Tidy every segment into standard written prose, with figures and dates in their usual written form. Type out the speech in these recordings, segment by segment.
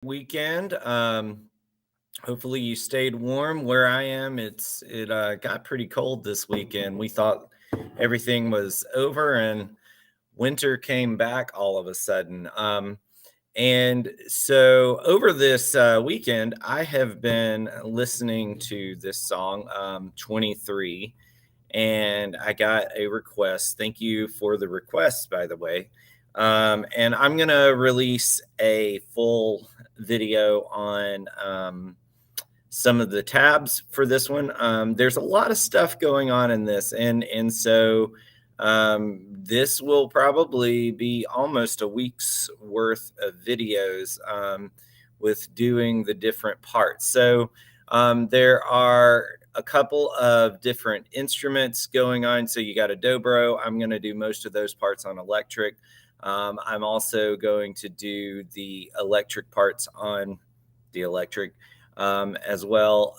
Weekend. Hopefully you stayed warm. Where I am, it got pretty cold this weekend. We thought everything was over and winter came back all of a sudden. And so over this weekend, I have been listening to this song, 23, and I got a request. Thank you for the request, by the way. And I'm going to release a full video on some of the tabs for this one. There's a lot of stuff going on in this, and so this will probably be almost a week's worth of videos with doing the different parts. So there are a couple of different instruments going on. So you got a dobro. I'm going to do most of those parts on electric. I'm also going to do the electric parts on the electric as well.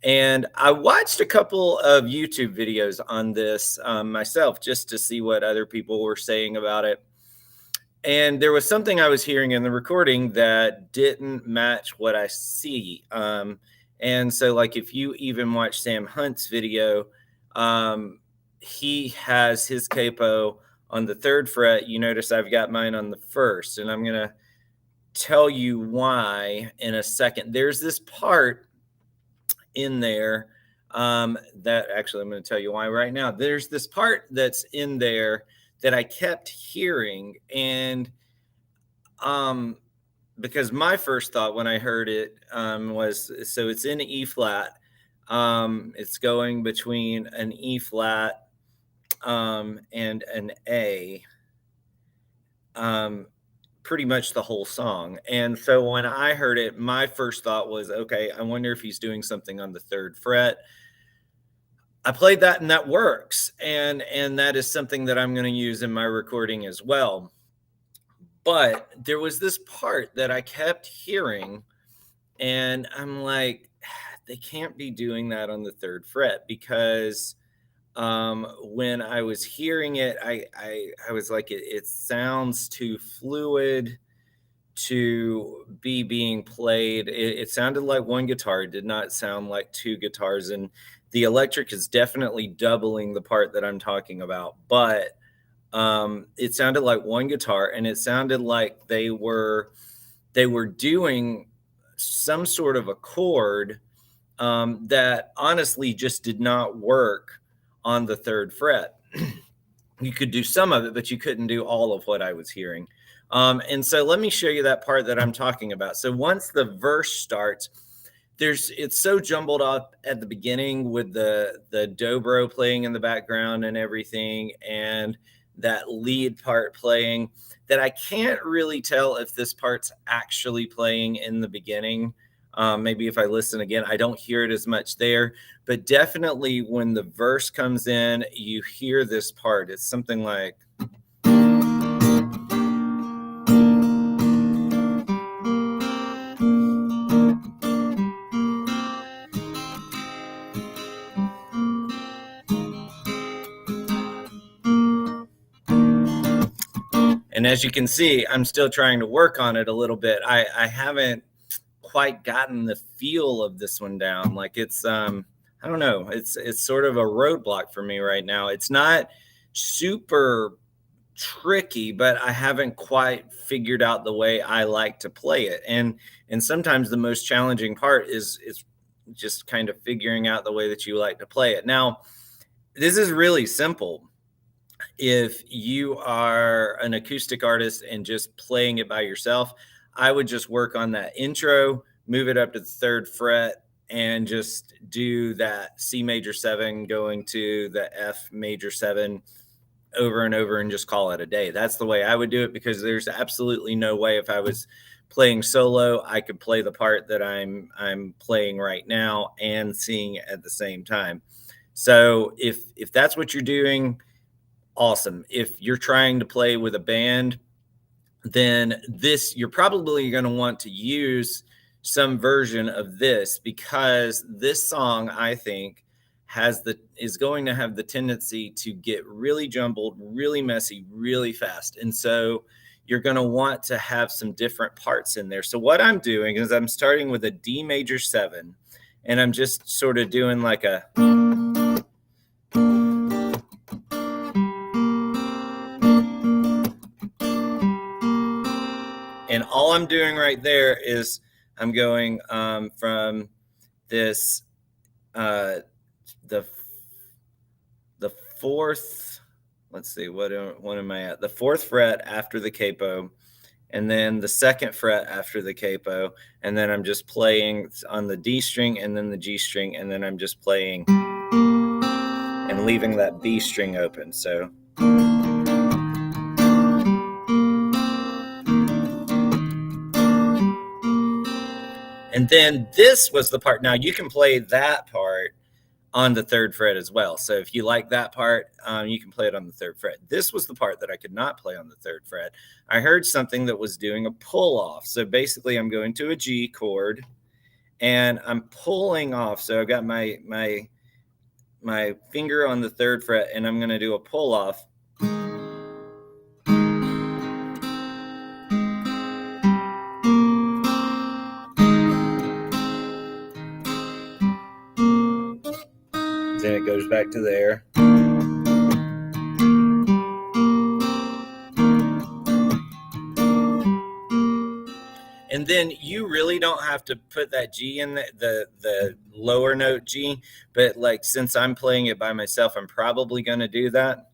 And I watched a couple of YouTube videos on this myself just to see what other people were saying about it. And there was something I was hearing in the recording that didn't match what I see. And so, like, if you even watch Sam Hunt's video, he has his capo on the 3rd fret. You notice I've got mine on the 1st, and I'm going to tell you why in a second. There's this part in there that actually I'm going to tell you why right now. There's this part that's in there that I kept hearing, and because my first thought when I heard it was, so it's in E flat. It's going between an E flat and an A. Pretty much the whole song. And so when I heard it, my first thought was, okay, I wonder if he's doing something on the 3rd fret. I played that and that works. And that is something that I'm going to use in my recording as well. But there was this part that I kept hearing, and I'm like, they can't be doing that on the 3rd fret, because when I was hearing it, I was like, it sounds too fluid to be being played. It sounded like one guitar. It did not sound like two guitars. And the electric is definitely doubling the part that I'm talking about. But it sounded like one guitar, and it sounded like they were doing some sort of a chord that honestly just did not work on the 3rd fret. You could do some of it, but you couldn't do all of what I was hearing. And so let me show you that part that I'm talking about. So once the verse starts, it's so jumbled up at the beginning with the dobro playing in the background and everything, and that lead part playing, that I can't really tell if this part's actually playing in the beginning. Maybe if I listen again, I don't hear it as much there, but definitely when the verse comes in, you hear this part. It's something like, and as you can see, I'm still trying to work on it a little bit. I haven't quite gotten the feel of this one down. Like, it's I don't know, it's sort of a roadblock for me right now. It's not super tricky, but I haven't quite figured out the way I like to play it. And sometimes the most challenging part is just kind of figuring out the way that you like to play it. Now, this is really simple. If you are an acoustic artist and just playing it by yourself, I would just work on that intro, move it up to the 3rd fret, and just do that C major 7 going to the F major 7 over and over, and just call it a day. That's the way I would do it, because there's absolutely no way, if I was playing solo, I could play the part that I'm playing right now and sing at the same time. So if that's what you're doing, awesome. If you're trying to play with a band, then you're probably going to want to use some version of this, because this song, I think, is going to have the tendency to get really jumbled, really messy, really fast. And so you're going to want to have some different parts in there. So what I'm doing is I'm starting with a D major 7, and I'm just sort of doing like a, and all I'm doing right there is I'm going from this the fourth, let's see, what am I at? The 4th fret after the capo, and then the 2nd fret after the capo, and then I'm just playing on the D string and then the G string, and then I'm just playing and leaving that B string open. So and then this was the part. Now you can play that part on the 3rd fret as well. So if you like that part, you can play it on the 3rd fret. This was the part that I could not play on the 3rd fret. I heard something that was doing a pull off. So basically I'm going to a G chord and I'm pulling off. So I've got my finger on the 3rd fret and I'm going to do a pull off. Then it goes back to there. And then you really don't have to put that G in the lower note G, but like since I'm playing it by myself, I'm probably going to do that.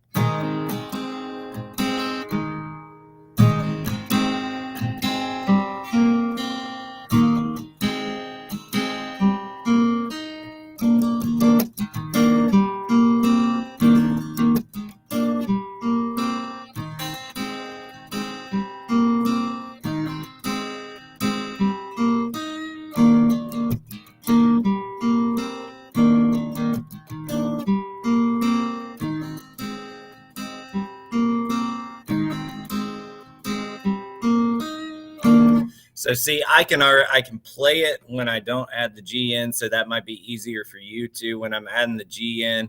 So see, I can play it when I don't add the G in, so that might be easier for you too. When I'm adding the G in,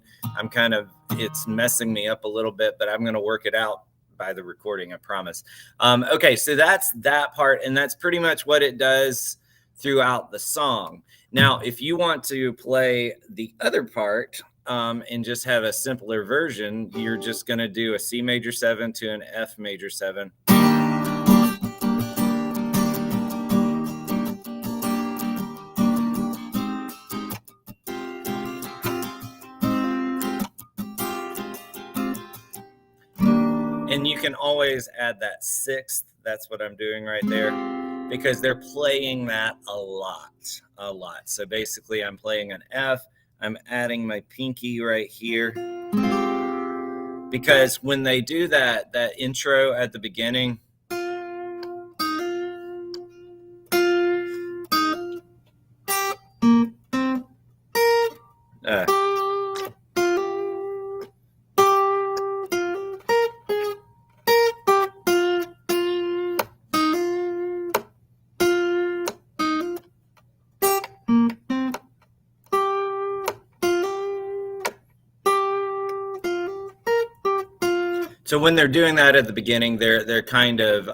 it's messing me up a little bit, but I'm going to work it out by the recording, I promise. Okay, so that's that part, and that's pretty much what it does throughout the song. Now, if you want to play the other part and just have a simpler version, you're just going to do a C major 7 to an F major 7. And you can always add that 6th. That's what I'm doing right there, because they're playing that a lot. So basically I'm playing an F. I'm adding my pinky right here, because when they do that intro at the beginning, so when they're doing that at the beginning, they're kind of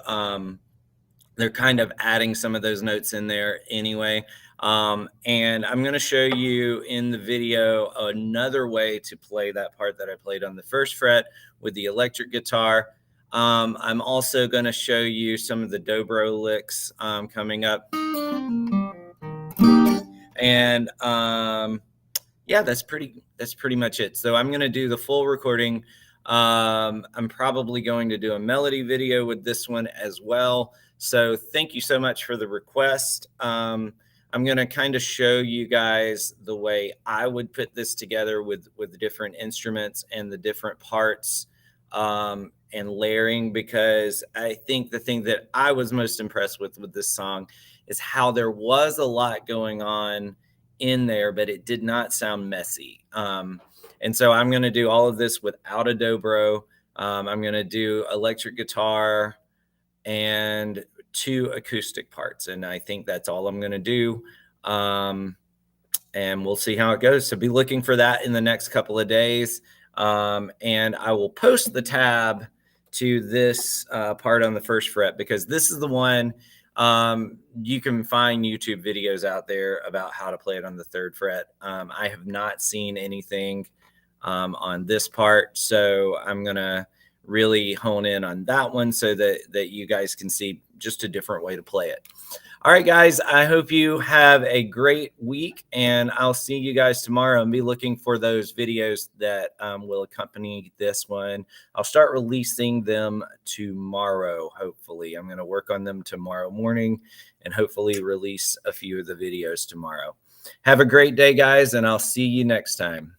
adding some of those notes in there anyway. And I'm going to show you in the video another way to play that part that I played on the 1st fret with the electric guitar. I'm also going to show you some of the dobro licks coming up. And yeah, that's pretty much it. So I'm going to do the full recording. I'm probably going to do a melody video with this one as well. So thank you so much for the request. I'm going to kind of show you guys the way I would put this together with the different instruments and the different parts and layering, because I think the thing that I was most impressed with this song is how there was a lot going on in there, but it did not sound messy. And so I'm going to do all of this without a dobro. I'm going to do electric guitar and 2 acoustic parts. And I think that's all I'm going to do. And we'll see how it goes. So be looking for that in the next couple of days. And I will post the tab to this part on the first fret, because this is the one you can find YouTube videos out there about how to play it on the third fret. I have not seen anything on this part, so I'm gonna really hone in on that one so that you guys can see just a different way to play it. All right, guys, I hope you have a great week, and I'll see you guys tomorrow, and be looking for those videos that will accompany this one. I'll start releasing them tomorrow, hopefully. I'm going to work on them tomorrow morning and hopefully release a few of the videos tomorrow. Have a great day, guys, and I'll see you next time.